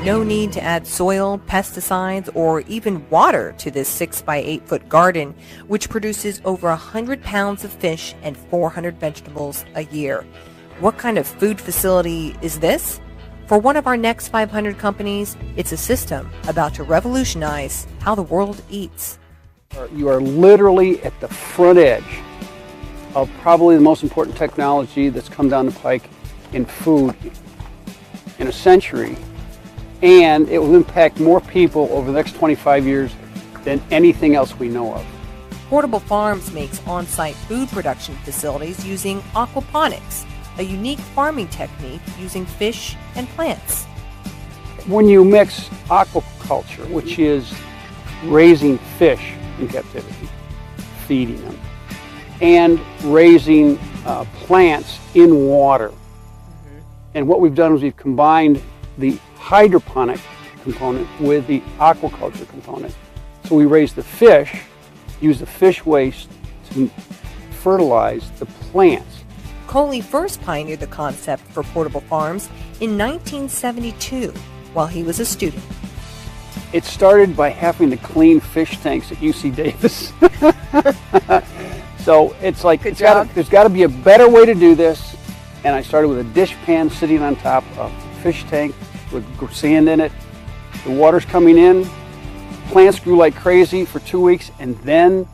No need to add soil, pesticides, or even water to this 6 by 8 foot garden, which produces over 100 pounds of fish and 400 vegetables a year. What kind of food facility is this? For one of our next 500 companies, it's a system about to revolutionize how the world eats. You are literally at the front edge of probably the most important technology that's come down the pike in food in a century, and it will impact more people over the next 25 years than anything else we know of. Portable Farms makes on-site food production facilities using aquaponics, a unique farming technique using fish and plants. When you mix aquaculture, which is raising fish in captivity, feeding them, and raising plants in water. And what we've done is we've combined the hydroponic component with the aquaculture component. So we raise the fish, use the fish waste to fertilize the plants. Coley first pioneered the concept for portable farms in 1972 while he was a student. It started by having to clean fish tanks at UC Davis. So it's like there's got to be a better way to do this. And I started with a dish pan sitting on top of a fish tank with sand in it. The water's coming in. Plants grew like crazy for 2 weeks, and then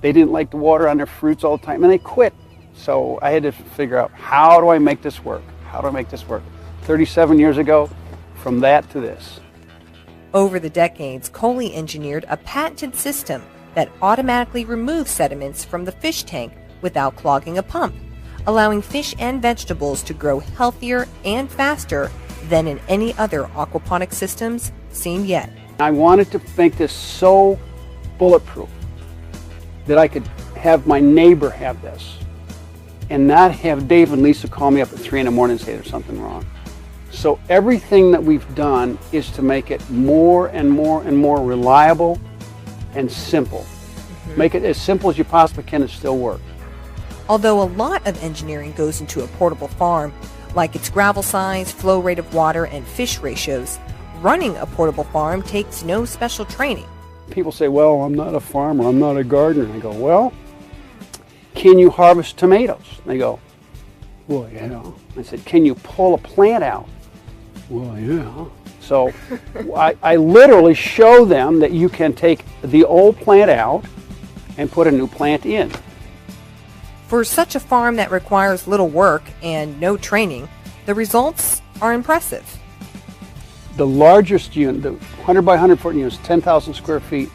they didn't like the water on their fruits all the time, and they quit. So I had to figure out, how do I make this work? How do I make this work? 37 years ago, from that to this. Over the decades, Coley engineered a patented system that automatically removes sediments from the fish tank without clogging a pump, allowing fish and vegetables to grow healthier and faster than in any other aquaponic systems seen yet. I wanted to make this so bulletproof that I could have my neighbor have this and not have Dave and Lisa call me up at 3 in the morning and say there's something wrong. So everything that we've done is to make it more and more and more reliable and simple. Make it as simple as you possibly can and still work. Although a lot of engineering goes into a portable farm, like its gravel size, flow rate of water, and fish ratios, running a portable farm takes no special training. People say, well, I'm not a farmer, I'm not a gardener. I go, well, can you harvest tomatoes? They go, well, yeah. I said, can you pull a plant out? Well, yeah. So I literally show them that you can take the old plant out and put a new plant in. For such a farm that requires little work and no training, the results are impressive. The largest unit, the 100 by 100 foot unit, is 10,000 square feet,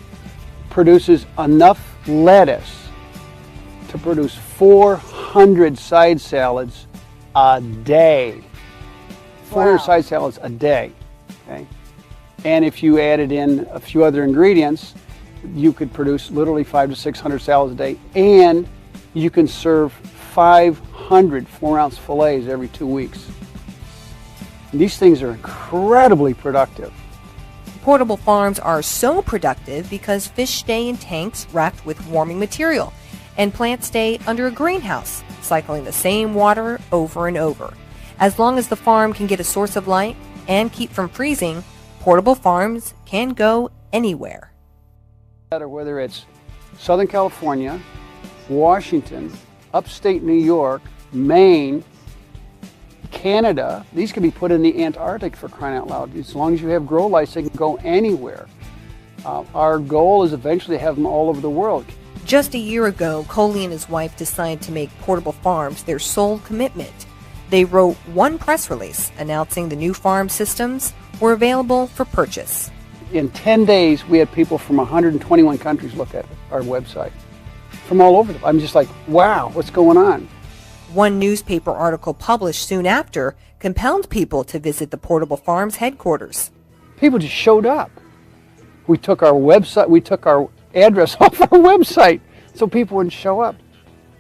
produces enough lettuce to produce 400 side salads a day. 400 side salads a day. Okay? And if you added in a few other ingredients, you could produce literally 500 to 600 salads a day, and you can serve 500 4-ounce fillets every 2 weeks. These things are incredibly productive. Portable farms are so productive because fish stay in tanks wrapped with warming material, and plants stay under a greenhouse, cycling the same water over and over. As long as the farm can get a source of light and keep from freezing, portable farms can go anywhere. Whether it's Southern California, Washington, upstate New York, Maine, Canada, these can be put in the Antarctic, for crying out loud. As long as you have grow lights, they can go anywhere. Our goal is eventually to have them all over the world. Just a year ago, Coley and his wife decided to make portable farms their sole commitment. They wrote one press release announcing the new farm systems were available for purchase. In 10 days, we had people from 121 countries look at our website, from all over. I'm just like, wow, what's going on? One newspaper article published soon after compelled people to visit the Portable Farms headquarters. People just showed up. We took our website, we took our address off our website so people wouldn't show up.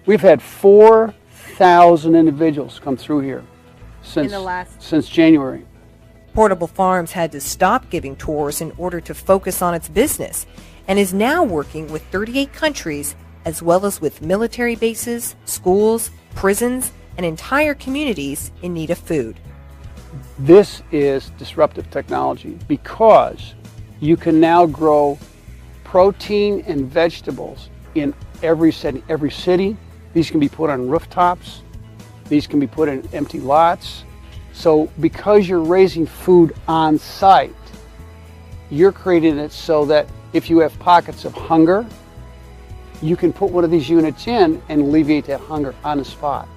We've had 4,000 individuals come through here since January. Portable Farms had to stop giving tours in order to focus on its business and is now working with 38 countries as well as with military bases, schools, prisons, and entire communities in need of food. This is disruptive technology because you can now grow protein and vegetables in every setting, every city. These can be put on rooftops. These can be put in empty lots. So because you're raising food on site, you're creating it so that if you have pockets of hunger, you can put one of these units in and alleviate that hunger on the spot.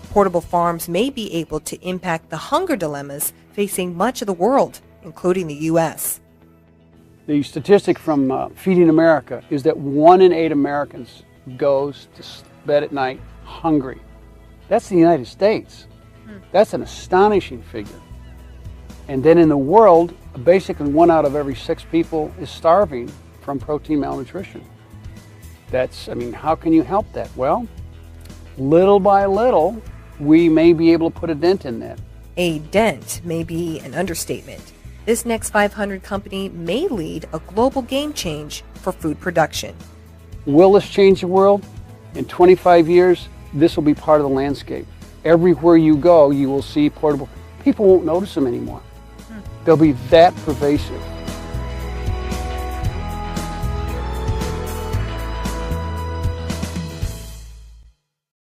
Portable farms may be able to impact the hunger dilemmas facing much of the world, including the U.S. The statistic from Feeding America is that 1 in 8 Americans goes to bed at night hungry. That's the United States. That's an astonishing figure. And then in the world, basically 1 out of every 6 people is starving from protein malnutrition. I mean, how can you help that? Well, little by little, we may be able to put a dent in that. A dent may be an understatement. This next 500 company may lead a global game change for food production. Will this change the world? In 25 years, this will be part of the landscape. Everywhere you go, you will see portable. People won't notice them anymore. They'll be that pervasive.